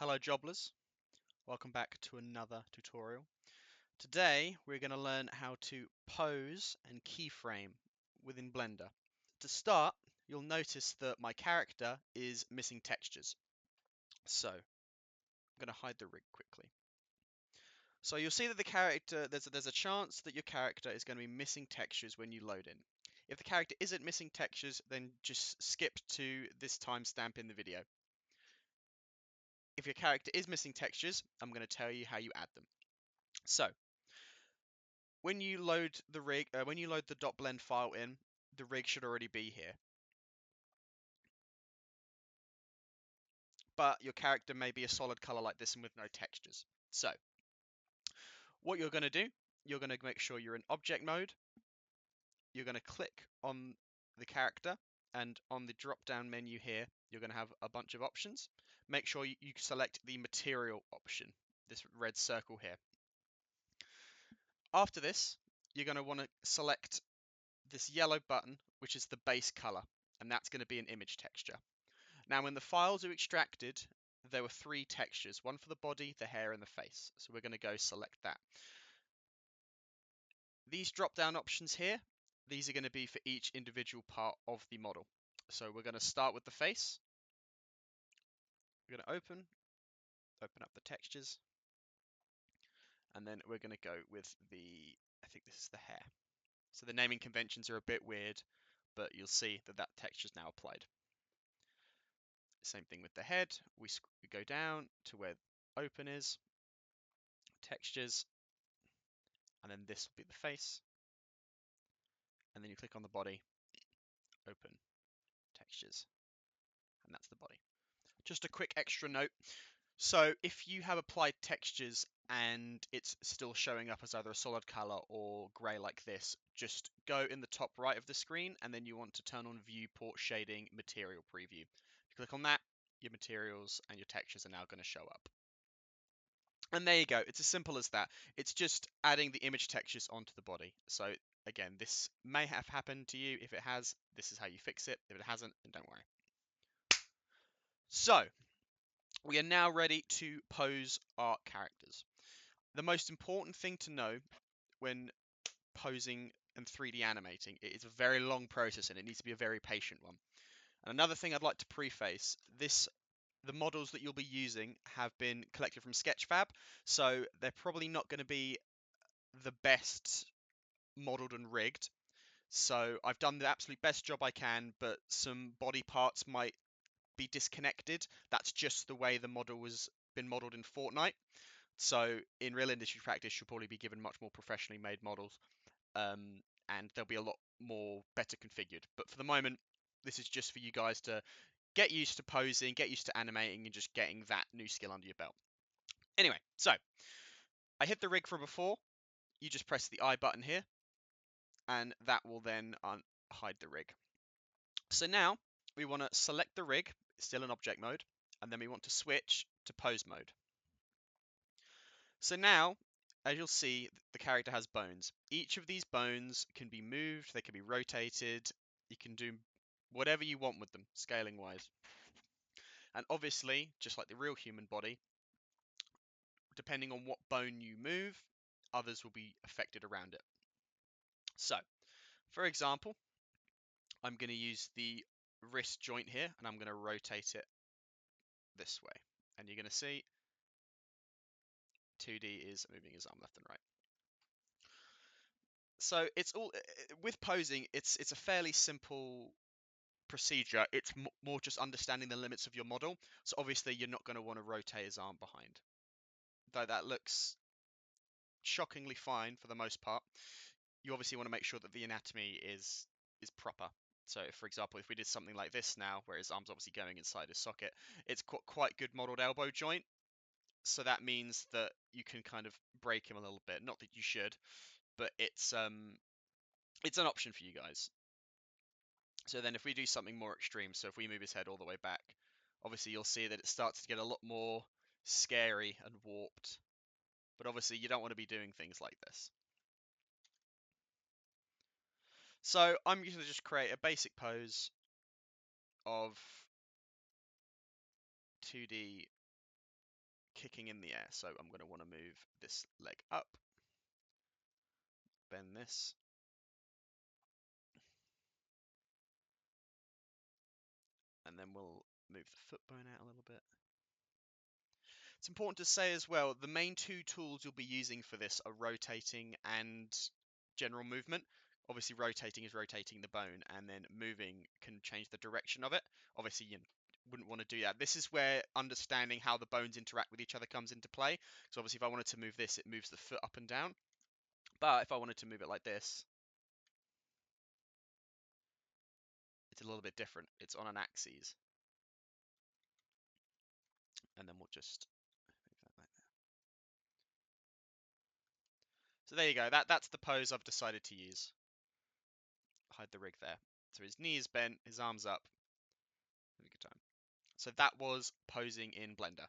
Hello Joblers, welcome back to another tutorial. Today we're going to learn how to pose and keyframe within Blender. To start, you'll notice that my character is missing textures. So I'm going to hide the rig quickly. So you'll see that the character, there's a chance that your character is going to be missing textures when you load in. If the character isn't missing textures, then just skip to this timestamp in the video. If your character is missing textures, I'm going to tell you how you add them. So when you load the rig, when you load the .blend file in, the rig should already be here. But your character may be a solid color like this and with no textures. So what you're going to do, you're going to make sure you're in object mode. You're going to click on the character, and on the drop down menu here, you're going to have a bunch of options. Make sure you select the material option, this red circle here. After this, you're going to want to select this yellow button, which is the base color, and that's going to be an image texture. Now, when the files are extracted, there were 3 textures, one for the body, the hair, and the face. So we're going to go select that. These drop-down options here, these are going to be for each individual part of the model. So we're going to start with the face. We're going to open up the textures, and then we're going to go with I think this is the hair. So the naming conventions are a bit weird, but you'll see that that texture is now applied. Same thing with the head. We go down to where open is, textures, and then this will be the face. And then you click on the body, open, textures, and that's the body. Just a quick extra note. So if you have applied textures and it's still showing up as either a solid color or gray like this, just go in the top right of the screen, and then you want to turn on viewport shading material preview. If you click on that, your materials and your textures are now going to show up. And there you go. It's as simple as that. It's just adding the image textures onto the body. So again, this may have happened to you. If it has, this is how you fix it. If it hasn't, then don't worry. So we are now ready to pose our characters. The most important thing to know when posing and 3D animating, it is a very long process and it needs to be a very patient one. And another thing I'd like to preface, the models that you'll be using have been collected from Sketchfab, so they're probably not going to be the best modeled and rigged. So I've done the absolute best job I can, but some body parts might be disconnected. That's just the way the model was been modeled in Fortnite. So in real industry practice, you'll probably be given much more professionally made models, and they'll be a lot more better configured. But for the moment, this is just for you guys to get used to posing, get used to animating, and just getting that new skill under your belt. Anyway, so I hit the rig from before. You just press the I button here, and that will then hide the rig. So now we want to select the rig, still in object mode, and then we want to switch to pose mode. So now, as you'll see, the character has bones. Each of these bones can be moved, they can be rotated, you can do whatever you want with them, scaling wise. And obviously, just like the real human body, depending on what bone you move, others will be affected around it. So, for example, I'm going to use the wrist joint here, and I'm going to rotate it this way. And you're going to see 2D is moving his arm left and right. So it's all with posing. It's a fairly simple procedure. It's more just understanding the limits of your model. So obviously you're not going to want to rotate his arm behind, though that looks shockingly fine for the most part. You obviously want to make sure that the anatomy is proper. So, for example, if we did something like this now, where his arm's obviously going inside his socket, it's quite good modeled elbow joint. So that means that you can kind of break him a little bit. Not that you should, but it's an option for you guys. So then if we do something more extreme, so if we move his head all the way back, obviously you'll see that it starts to get a lot more scary and warped. But obviously you don't want to be doing things like this. So I'm going to just create a basic pose of 2D kicking in the air. So I'm going to want to move this leg up, bend this. And then we'll move the foot bone out a little bit. It's important to say as well, the main two tools you'll be using for this are rotating and general movement. Obviously rotating is rotating the bone, and then moving can change the direction of it. Obviously you wouldn't want to do that. This is where understanding how the bones interact with each other comes into play. So obviously if I wanted to move this, it moves the foot up and down. But if I wanted to move it like this, it's a little bit different. It's on an axis. And then we'll just move that like that. So there you go. That's the pose I've decided to use. Hide the rig there. So his knees bent, his arms up. Have a good time. So that was posing in Blender.